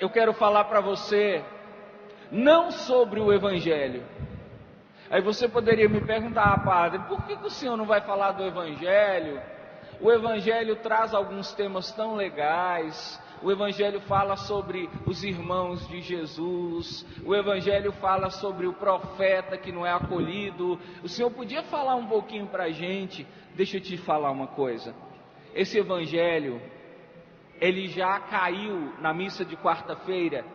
eu quero falar para você não sobre o Evangelho. Aí você poderia me perguntar, padre, por que o senhor não vai falar do Evangelho? O Evangelho traz alguns temas tão legais. O Evangelho fala sobre os irmãos de Jesus. O Evangelho fala sobre o profeta que não é acolhido. O senhor podia falar um pouquinho para a gente? Deixa eu te falar uma coisa. Esse Evangelho, ele já caiu na missa de quarta-feira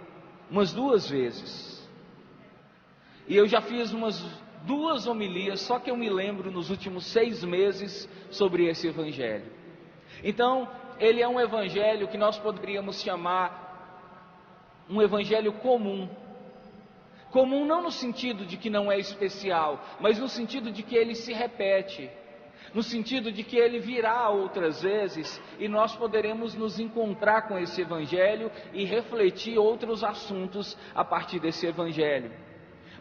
umas 2 vezes. E eu já fiz umas 2 homilias, só que eu me lembro nos últimos 6 meses sobre esse Evangelho. Então, ele é um Evangelho que nós poderíamos chamar um Evangelho comum. Comum não no sentido de que não é especial, mas no sentido de que ele se repete. No sentido de que ele virá outras vezes e nós poderemos nos encontrar com esse Evangelho e refletir outros assuntos a partir desse Evangelho.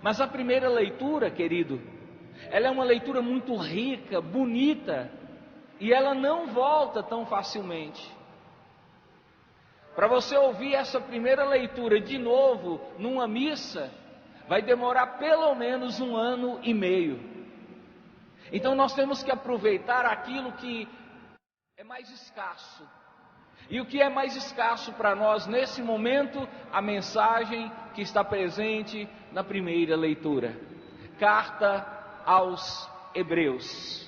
Mas a primeira leitura, querido, ela é uma leitura muito rica, bonita, e ela não volta tão facilmente. Para você ouvir essa primeira leitura de novo numa missa, vai demorar pelo menos 1 ano e meio. Então nós temos que aproveitar aquilo que é mais escasso. E o que é mais escasso para nós nesse momento? A mensagem que está presente na primeira leitura. Carta aos Hebreus.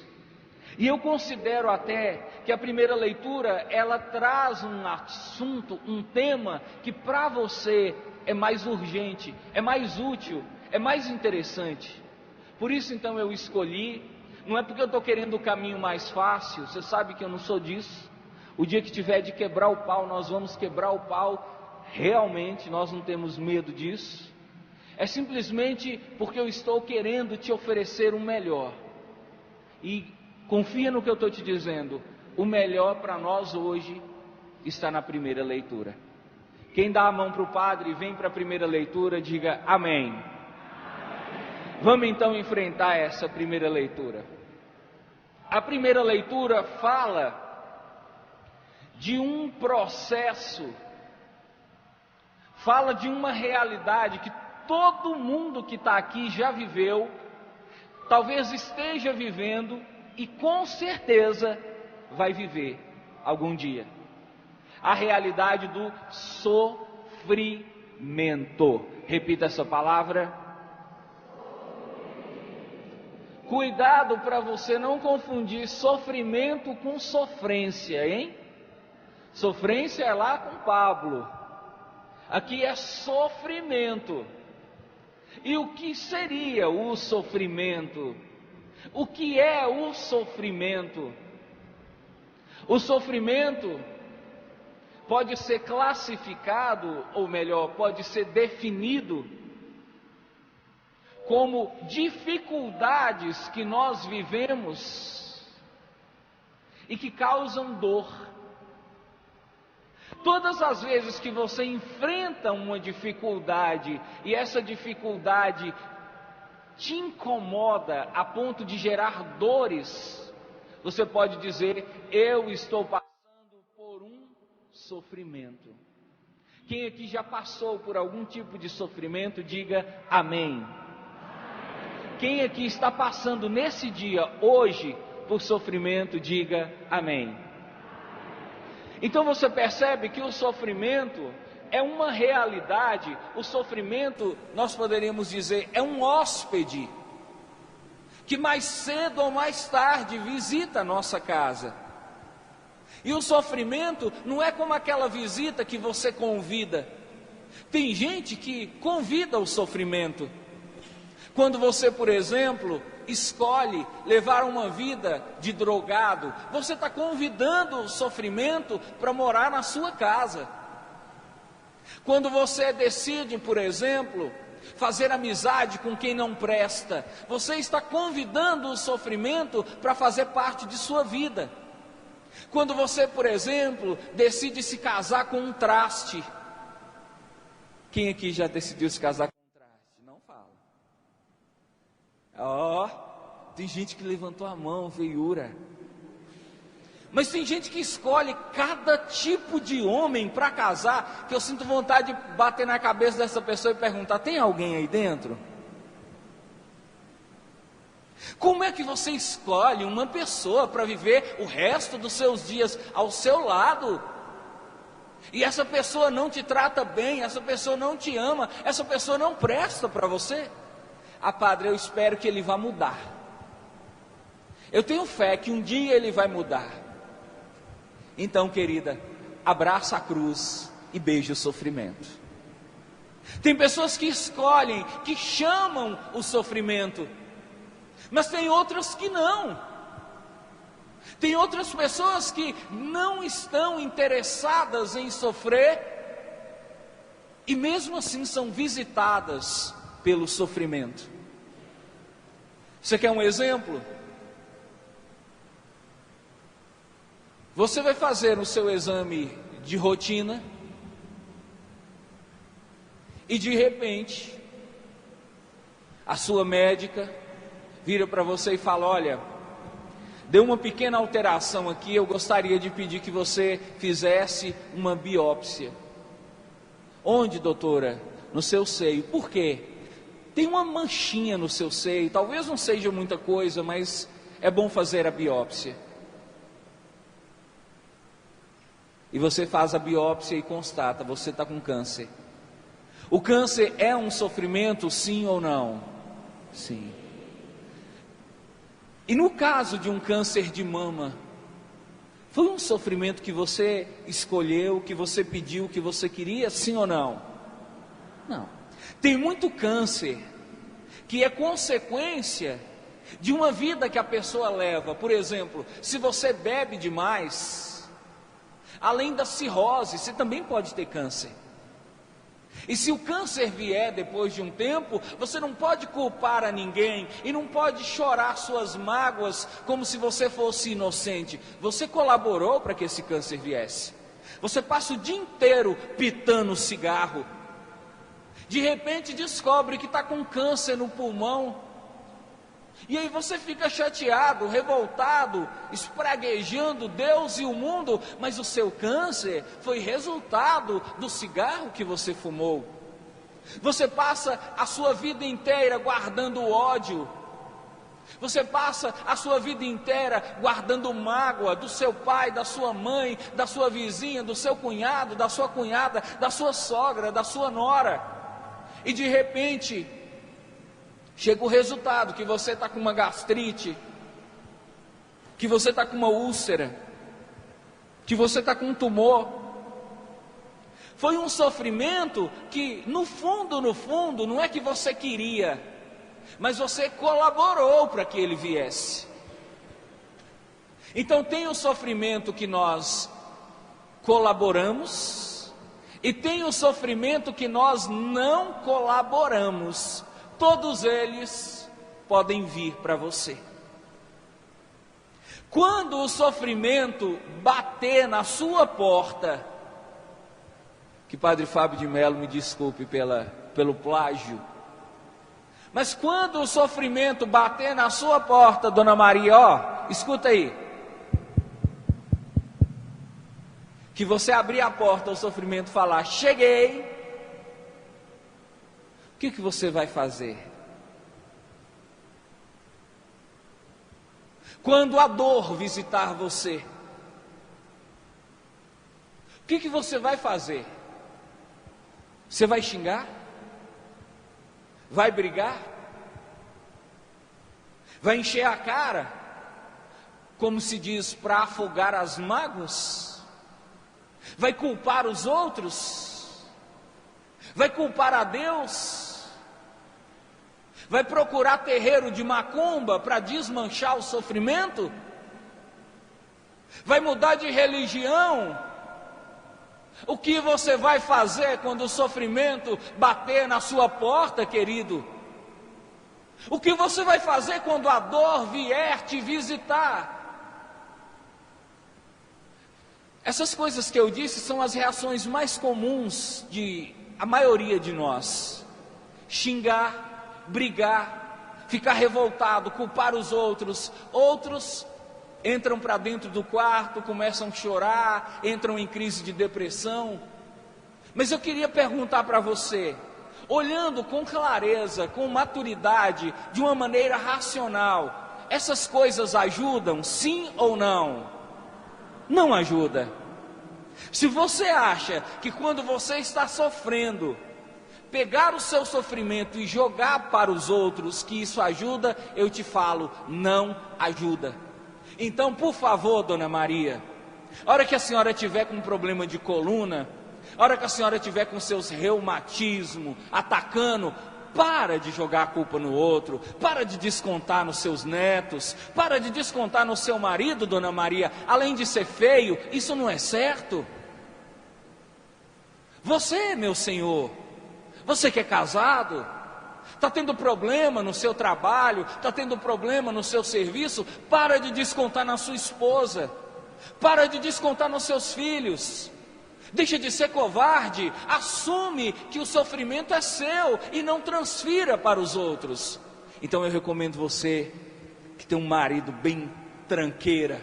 E eu considero até que a primeira leitura, ela traz um assunto, um tema que para você é mais urgente, é mais útil, é mais interessante. Por isso então eu escolhi, não é porque eu estou querendo o caminho mais fácil, você sabe que eu não sou disso. O dia que tiver de quebrar o pau, nós vamos quebrar o pau, realmente, nós não temos medo disso. É simplesmente porque eu estou querendo te oferecer o melhor. E confia no que eu estou te dizendo, o melhor para nós hoje está na primeira leitura. Quem dá a mão para o padre e vem para a primeira leitura, diga amém. Vamos então enfrentar essa primeira leitura. A primeira leitura fala de um processo, fala de uma realidade que todo mundo que está aqui já viveu, talvez esteja vivendo e com certeza vai viver algum dia. A realidade do sofrimento. Repita essa palavra. Cuidado para você não confundir sofrimento com sofrência, hein? Sofrência é lá com Pablo. Aqui é sofrimento. E o que seria o sofrimento? O que é o sofrimento? O sofrimento pode ser classificado, ou melhor, pode ser definido como dificuldades que nós vivemos e que causam dor. Todas as vezes que você enfrenta uma dificuldade e essa dificuldade te incomoda a ponto de gerar dores, você pode dizer, eu estou passando por um sofrimento. Quem aqui já passou por algum tipo de sofrimento, diga amém. Quem aqui está passando nesse dia, hoje, por sofrimento, diga amém. Então você percebe que o sofrimento é uma realidade, o sofrimento, nós poderíamos dizer, é um hóspede, que mais cedo ou mais tarde visita a nossa casa. E o sofrimento não é como aquela visita que você convida. Tem gente que convida o sofrimento. Quando você, por exemplo, escolhe levar uma vida de drogado, você está convidando o sofrimento para morar na sua casa. Quando você decide, por exemplo, fazer amizade com quem não presta, você está convidando o sofrimento para fazer parte de sua vida. Quando você, por exemplo, decide se casar com um traste, quem aqui já decidiu se casar com um traste? Não fala. Tem gente que levantou a mão, feiura. Mas tem gente que escolhe cada tipo de homem para casar, que eu sinto vontade de bater na cabeça dessa pessoa e perguntar: tem alguém aí dentro? Como é que você escolhe uma pessoa para viver o resto dos seus dias ao seu lado? E essa pessoa não te trata bem, essa pessoa não te ama, essa pessoa não presta para você? Ah, padre, eu espero que ele vá mudar. Eu tenho fé que um dia ele vai mudar. Então, querida, abraça a cruz e beija o sofrimento. Tem pessoas que escolhem, que chamam o sofrimento, mas tem outras que não. Tem outras pessoas que não estão interessadas em sofrer, e mesmo assim são visitadas pelo sofrimento. Você quer um exemplo? Você vai fazer o seu exame de rotina, e de repente, a sua médica vira para você e fala: olha, deu uma pequena alteração aqui, eu gostaria de pedir que você fizesse uma biópsia. Onde, doutora? No seu seio. Por quê? Tem uma manchinha no seu seio, talvez não seja muita coisa, mas é bom fazer a biópsia. E você faz a biópsia e constata: você está com câncer. O câncer é um sofrimento, sim ou não? Sim. E no caso de um câncer de mama, foi um sofrimento que você escolheu, que você pediu, que você queria, sim ou não? Não. Tem muito câncer que é consequência de uma vida que a pessoa leva. Por exemplo, se você bebe demais, além da cirrose, você também pode ter câncer. E se o câncer vier depois de um tempo, você não pode culpar a ninguém, e não pode chorar suas mágoas como se você fosse inocente. Você colaborou para que esse câncer viesse. Você passa o dia inteiro pitando cigarro, de repente descobre que está com câncer no pulmão, e aí você fica chateado, revoltado, espraguejando Deus e o mundo, mas o seu câncer foi resultado do cigarro que você fumou. Você passa a sua vida inteira guardando ódio, você passa a sua vida inteira guardando mágoa do seu pai, da sua mãe, da sua vizinha, do seu cunhado, da sua cunhada, da sua sogra, da sua nora, e de repente chega o resultado que você está com uma gastrite, que você está com uma úlcera, que você está com um tumor. Foi um sofrimento que no fundo, não é que você queria, mas você colaborou para que ele viesse. Então tem o sofrimento que nós colaboramos, e tem o sofrimento que nós não colaboramos. Todos eles podem vir para você. Quando o sofrimento bater na sua porta, que Padre Fábio de Mello me desculpe pelo plágio, mas quando o sofrimento bater na sua porta, Dona Maria, ó, escuta aí, que você abrir a porta, o sofrimento falar: cheguei, o que você vai fazer? Quando a dor visitar você, o que você vai fazer? Você vai xingar? Vai brigar? Vai encher a cara, como se diz, para afogar as mágoas? Vai culpar os outros? Vai culpar a Deus? Vai procurar terreiro de macumba para desmanchar o sofrimento? Vai mudar de religião? O que você vai fazer quando o sofrimento bater na sua porta, querido? O que você vai fazer quando a dor vier te visitar? Essas coisas que eu disse são as reações mais comuns de a maioria de nós: xingar, brigar, ficar revoltado, culpar os outros. Outros entram para dentro do quarto, começam a chorar, entram em crise de depressão. Mas eu queria perguntar para você, olhando com clareza, com maturidade, de uma maneira racional, essas coisas ajudam, sim ou não? Não ajuda. Se você acha que quando você está sofrendo, pegar o seu sofrimento e jogar para os outros, que isso ajuda, eu te falo, não ajuda. Então, por favor, dona Maria, a hora que a senhora tiver com um problema de coluna, a hora que a senhora tiver com seus reumatismos atacando, para de jogar a culpa no outro, para de descontar nos seus netos, para de descontar no seu marido, dona Maria. Além de ser feio, isso não é certo. Você, meu senhor, você que é casado, está tendo problema no seu trabalho, está tendo problema no seu serviço, para de descontar na sua esposa, para de descontar nos seus filhos. Deixa de ser covarde, assume que o sofrimento é seu e não transfira para os outros. Então eu recomendo você que tem um marido bem tranqueira,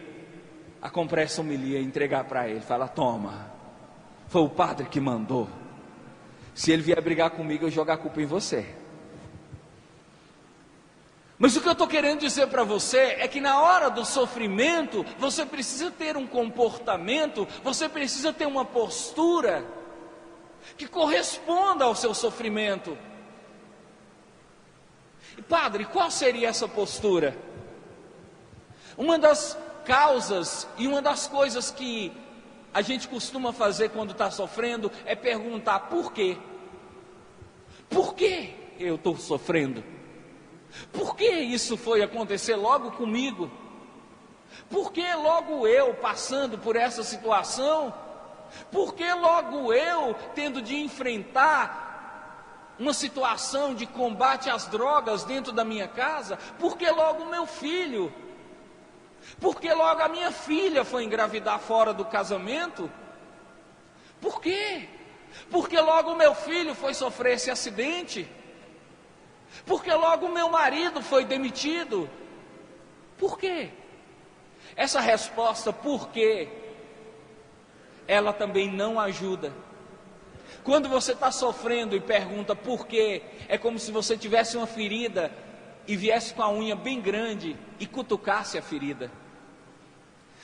a comprar essa homilia e entregar para ele. Fala, toma, foi o padre que mandou. Se ele vier brigar comigo, eu jogo a culpa em você. Mas o que eu estou querendo dizer para você é que na hora do sofrimento, você precisa ter um comportamento, você precisa ter uma postura que corresponda ao seu sofrimento. E padre, qual seria essa postura? Uma das causas e uma das coisas que a gente costuma fazer quando está sofrendo é perguntar por quê? Por que eu estou sofrendo? Por que isso foi acontecer logo comigo? Por que logo eu passando por essa situação? Por que logo eu tendo de enfrentar uma situação de combate às drogas dentro da minha casa? Por que logo meu filho? Por que logo a minha filha foi engravidar fora do casamento? Por quê? Por que logo meu filho foi sofrer esse acidente? Porque logo meu marido foi demitido. Por quê? Essa resposta, por quê, ela também não ajuda. Quando você está sofrendo e pergunta por quê, é como se você tivesse uma ferida e viesse com a unha bem grande e cutucasse a ferida.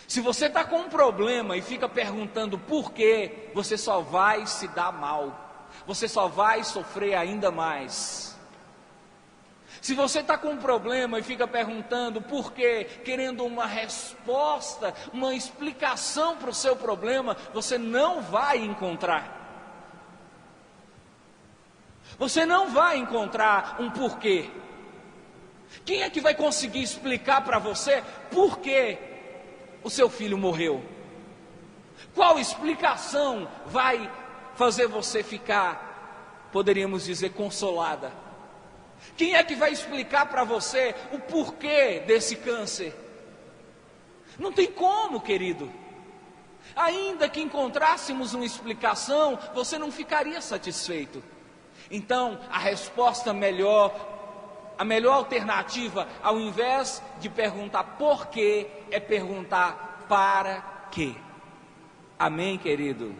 Se você está com um problema e fica perguntando por quê, você só vai se dar mal, você só vai sofrer ainda mais. Se você está com um problema e fica perguntando por quê, querendo uma resposta, uma explicação para o seu problema, você não vai encontrar. Você não vai encontrar um porquê. Quem é que vai conseguir explicar para você por que o seu filho morreu? Qual explicação vai fazer você ficar, poderíamos dizer, consolada? Quem é que vai explicar para você o porquê desse câncer? Não tem como, querido. Ainda que encontrássemos uma explicação, você não ficaria satisfeito. Então, a resposta melhor, a melhor alternativa, ao invés de perguntar por quê, é perguntar para quê. Amém, querido?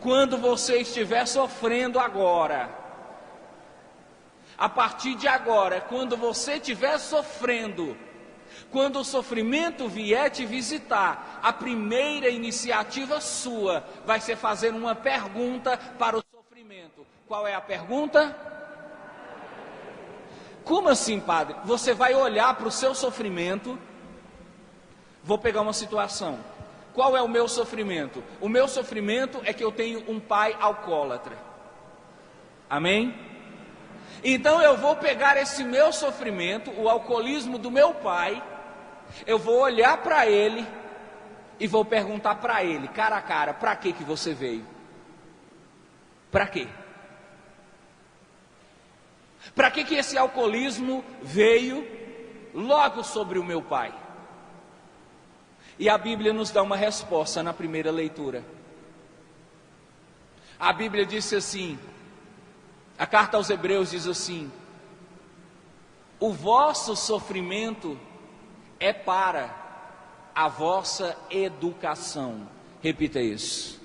Quando você estiver sofrendo agora, a partir de agora, quando você estiver sofrendo, quando o sofrimento vier te visitar, a primeira iniciativa sua vai ser fazer uma pergunta para o sofrimento. Qual é a pergunta? Como assim, padre? Você vai olhar para o seu sofrimento. Vou pegar uma situação. Qual é o meu sofrimento? O meu sofrimento é que eu tenho um pai alcoólatra. Amém? Então eu vou pegar esse meu sofrimento, o alcoolismo do meu pai, eu vou olhar para ele e vou perguntar para ele, cara a cara, para que você veio? Para quê? Para que esse alcoolismo veio logo sobre o meu pai? E a Bíblia nos dá uma resposta na primeira leitura. A Bíblia disse assim, a carta aos Hebreus diz assim: o vosso sofrimento é para a vossa educação. Repita isso.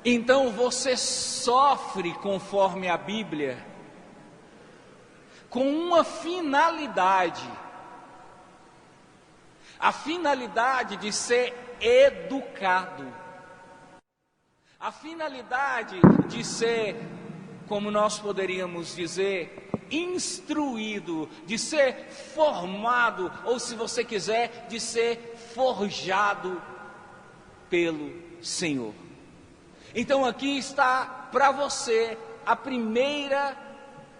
Então você sofre, conforme a Bíblia, com uma finalidade. A finalidade de ser educado. A finalidade de ser, como nós poderíamos dizer, instruído, de ser formado, ou se você quiser, de ser forjado pelo Senhor. Então aqui está para você a primeira,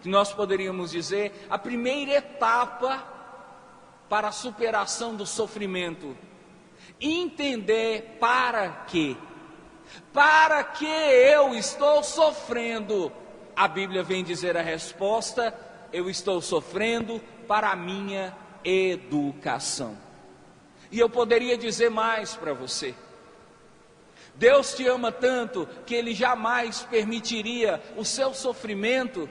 que nós poderíamos dizer, a primeira etapa para a superação do sofrimento. Entender para quê. Para que eu estou sofrendo? A Bíblia vem dizer a resposta: eu estou sofrendo para a minha educação. E eu poderia dizer mais para você. Deus te ama tanto que Ele jamais permitiria o seu sofrimento,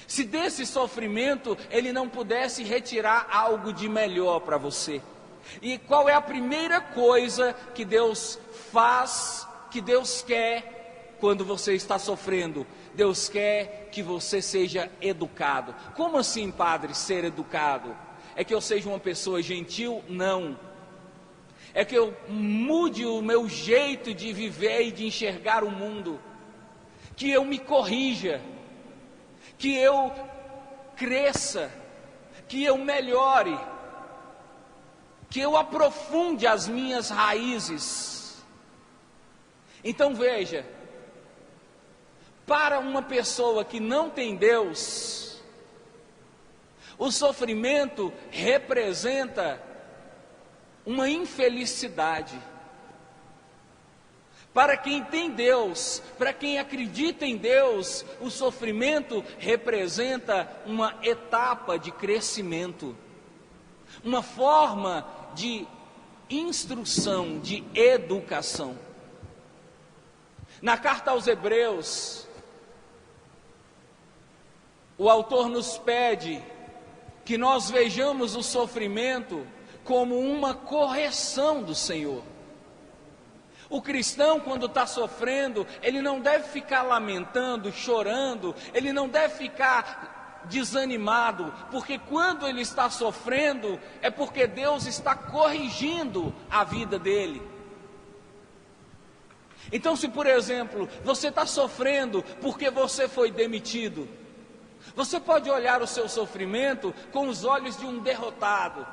se desse sofrimento Ele não pudesse retirar algo de melhor para você. E qual é a primeira coisa que Deus faz, que Deus quer quando você está sofrendo? Deus quer que você seja educado. Como assim, padre, ser educado? É que eu seja uma pessoa gentil? Não. É que eu mude o meu jeito de viver e de enxergar o mundo, que eu me corrija, que eu cresça, que eu melhore, que eu aprofunde as minhas raízes. Então veja, para uma pessoa que não tem Deus, o sofrimento representa uma infelicidade. Para quem tem Deus, para quem acredita em Deus, o sofrimento representa uma etapa de crescimento, uma forma de instrução, de educação. Na carta aos Hebreus, o autor nos pede que nós vejamos o sofrimento como uma correção do Senhor. O cristão, quando está sofrendo, ele não deve ficar lamentando, chorando, ele não deve ficar desanimado, porque quando ele está sofrendo, é porque Deus está corrigindo a vida dele. Então, se por exemplo, você está sofrendo porque você foi demitido, você pode olhar o seu sofrimento com os olhos de um derrotado.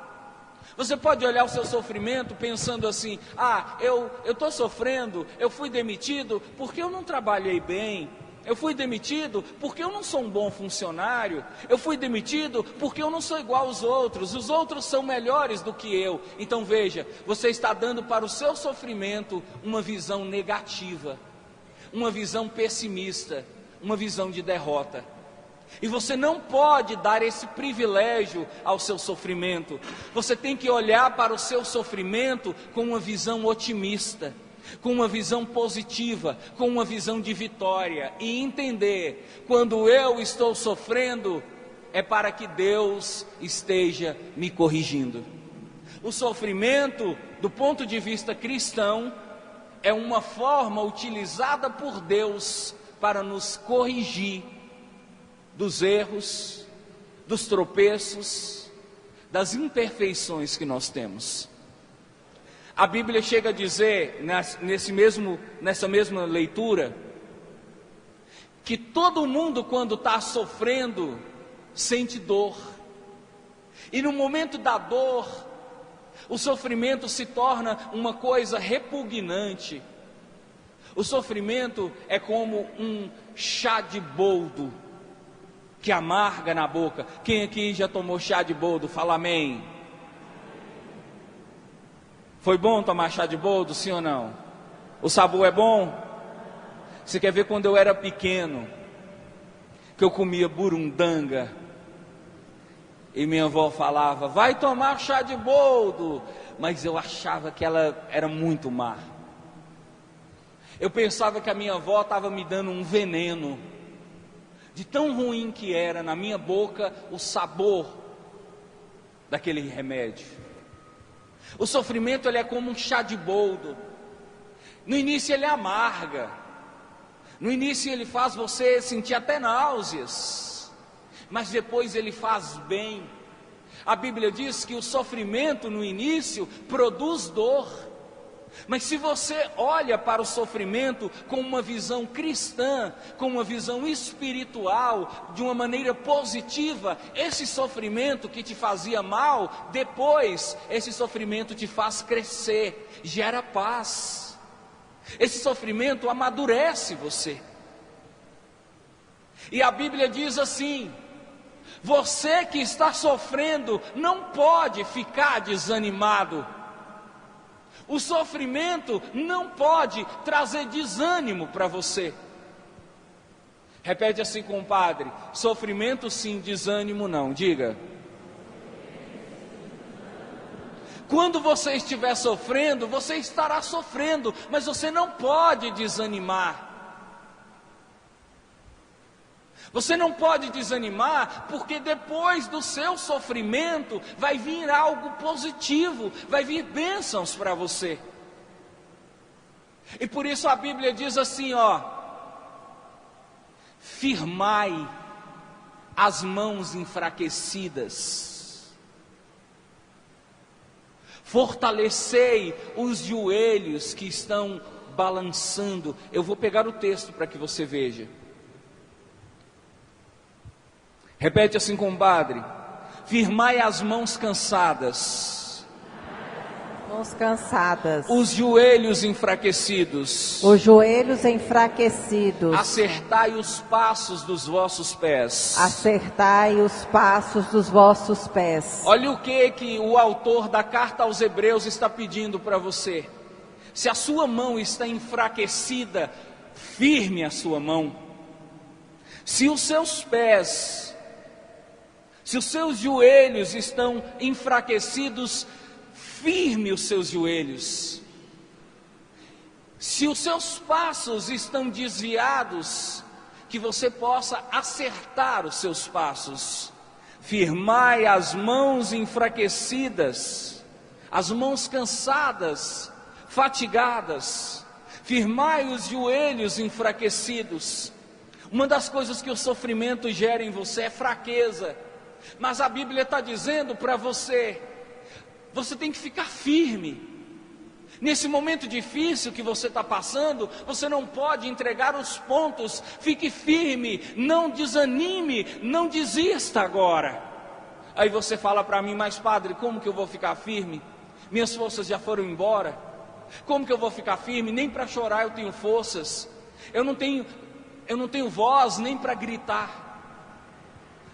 Você pode olhar o seu sofrimento pensando assim: eu estou sofrendo, eu fui demitido porque eu não trabalhei bem, eu fui demitido porque eu não sou um bom funcionário, eu fui demitido porque eu não sou igual aos outros, os outros são melhores do que eu. Então veja, você está dando para o seu sofrimento uma visão negativa, uma visão pessimista, uma visão de derrota. E você não pode dar esse privilégio ao seu sofrimento. Você tem que olhar para o seu sofrimento com uma visão otimista, com uma visão positiva, com uma visão de vitória. E entender, quando eu estou sofrendo, é para que Deus esteja me corrigindo. O sofrimento, do ponto de vista cristão, é uma forma utilizada por Deus para nos corrigir dos erros, dos tropeços, das imperfeições que nós temos. A Bíblia chega a dizer, nessa mesma leitura, que todo mundo, quando está sofrendo, sente dor. E no momento da dor, o sofrimento se torna uma coisa repugnante. O sofrimento é como um chá de boldo, que amarga na boca. Quem aqui já tomou chá de boldo? Fala amém. Foi bom tomar chá de boldo, sim ou não? O sabor é bom? Você quer ver quando eu era pequeno, que eu comia burundanga, e minha avó falava: vai tomar chá de boldo, mas eu achava que ela era muito má. Eu pensava que a minha avó estava me dando um veneno, de tão ruim que era na minha boca o sabor daquele remédio. O sofrimento ele é como um chá de boldo. No início ele amarga. No início ele faz você sentir até náuseas. Mas depois ele faz bem. A Bíblia diz que o sofrimento no início produz dor. Mas se você olha para o sofrimento com uma visão cristã, com uma visão espiritual, de uma maneira positiva, esse sofrimento que te fazia mal, depois esse sofrimento te faz crescer, gera paz. Esse sofrimento amadurece você. E a Bíblia diz assim: você que está sofrendo não pode ficar desanimado. O sofrimento não pode trazer desânimo para você. Repete assim, compadre: sofrimento sim, desânimo não. Diga. Quando você estiver sofrendo, você estará sofrendo, mas você não pode desanimar. Você não pode desanimar, porque depois do seu sofrimento vai vir algo positivo, vai vir bênçãos para você. E por isso a Bíblia diz assim, ó: firmai as mãos enfraquecidas, fortalecei os joelhos que estão balançando. Eu vou pegar o texto para que você veja. Repete assim, compadre: firmai as mãos cansadas, mãos cansadas, os joelhos enfraquecidos, os joelhos enfraquecidos, acertai os passos dos vossos pés, acertai os passos dos vossos pés. Olha o que o autor da carta aos Hebreus está pedindo para você. Se a sua mão está enfraquecida, firme a sua mão. Se os seus pés, se os seus joelhos estão enfraquecidos, firme os seus joelhos. Se os seus passos estão desviados, que você possa acertar os seus passos. Firmai as mãos enfraquecidas, as mãos cansadas, fatigadas. Firmai os joelhos enfraquecidos. Uma das coisas que o sofrimento gera em você é fraqueza. Mas a Bíblia está dizendo para você, você tem que ficar firme. Nesse momento difícil que você está passando, você não pode entregar os pontos. Fique firme, não desanime, não desista agora. Aí você fala para mim: mas padre, como que eu vou ficar firme? Minhas forças já foram embora. Como que eu vou ficar firme? Nem para chorar eu tenho forças. Eu não tenho voz nem para gritar.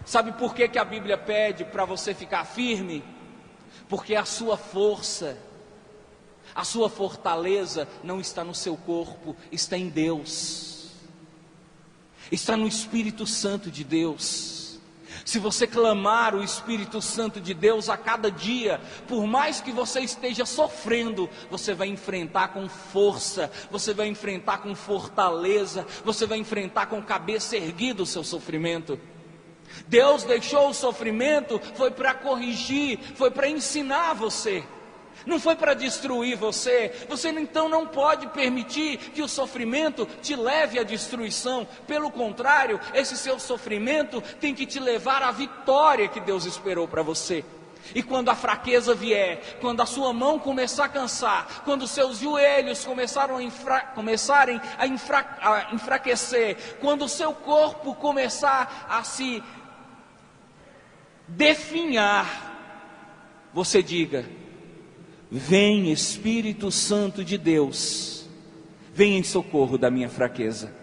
Sabe por que a Bíblia pede para você ficar firme? Porque a sua força, a sua fortaleza não está no seu corpo, está em Deus, está no Espírito Santo de Deus. Se você clamar o Espírito Santo de Deus a cada dia, por mais que você esteja sofrendo, você vai enfrentar com força, você vai enfrentar com fortaleza, você vai enfrentar com cabeça erguida o seu sofrimento. Deus deixou o sofrimento, foi para corrigir, foi para ensinar você, não foi para destruir você. Você então não pode permitir que o sofrimento te leve à destruição. Pelo contrário, esse seu sofrimento tem que te levar à vitória que Deus esperou para você. E quando a fraqueza vier, quando a sua mão começar a cansar, quando os seus joelhos começarem a enfraquecer, quando o seu corpo começar a se definhar, você diga: vem Espírito Santo de Deus, vem em socorro da minha fraqueza.